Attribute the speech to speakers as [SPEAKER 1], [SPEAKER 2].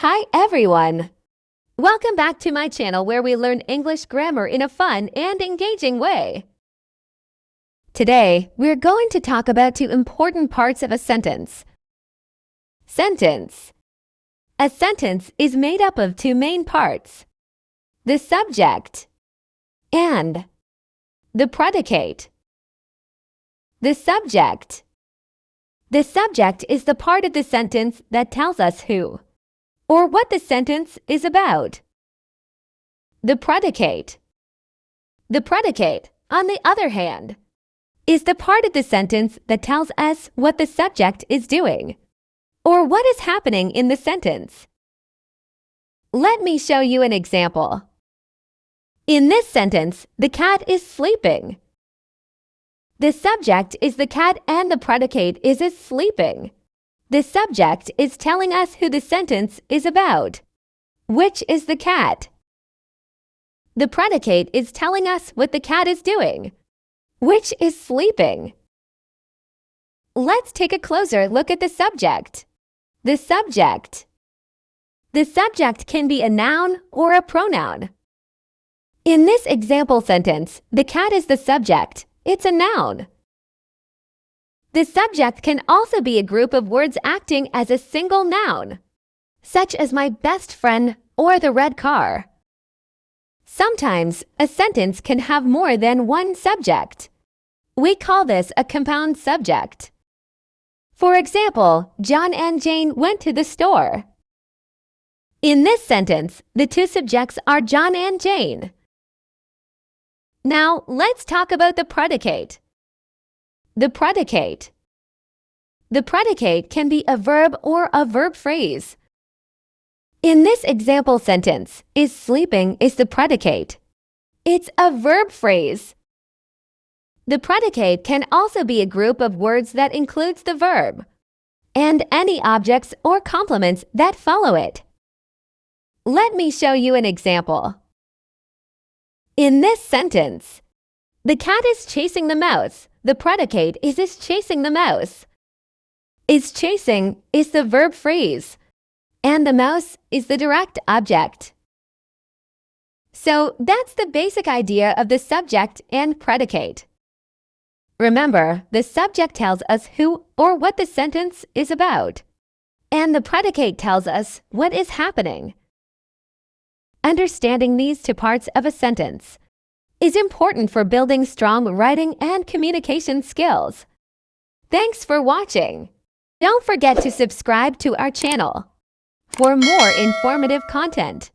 [SPEAKER 1] Hi everyone! Welcome back to my channel where we learn English grammar in a fun and engaging way. Today, we're going to talk about two important parts of a sentence. Sentence. A sentence is made up of two main parts: the subject and the predicate. The subject. The subject is the part of the sentence that tells us who or what the sentence is about. The predicate. The predicate, on the other hand, is the part of the sentence that tells us what the subject is doing or what is happening in the sentence. Let me show you an example. In this sentence, the cat is sleeping. The subject is the cat and the predicate is sleeping. The subject is telling us who the sentence is about, which is the cat. The predicate is telling us what the cat is doing, which is sleeping. Let's take a closer look at the subject. The subject. The subject can be a noun or a pronoun. In this example sentence, the cat is the subject. It's a noun. The subject can also be a group of words acting as a single noun, such as my best friend or the red car. Sometimes, a sentence can have more than one subject. We call this a compound subject. For example, John and Jane went to the store. In this sentence, the two subjects are John and Jane. Now, let's talk about the predicate. The predicate. The predicate can be a verb or a verb phrase. In this example sentence, is sleeping is the predicate. It's a verb phrase. The predicate can also be a group of words that includes the verb and any objects or complements that follow it. Let me show you an example. In this sentence, the cat is chasing the mouse. The predicate is chasing the mouse. Is chasing is the verb phrase, and the mouse is the direct object. So that's the basic idea of the subject and predicate. Remember, the subject tells us who or what the sentence is about, and the predicate tells us what is happening. Understanding these two parts of a sentence is important for building strong writing and communication skills. Thanks for watching. Don't forget to subscribe to our channel for more informative content.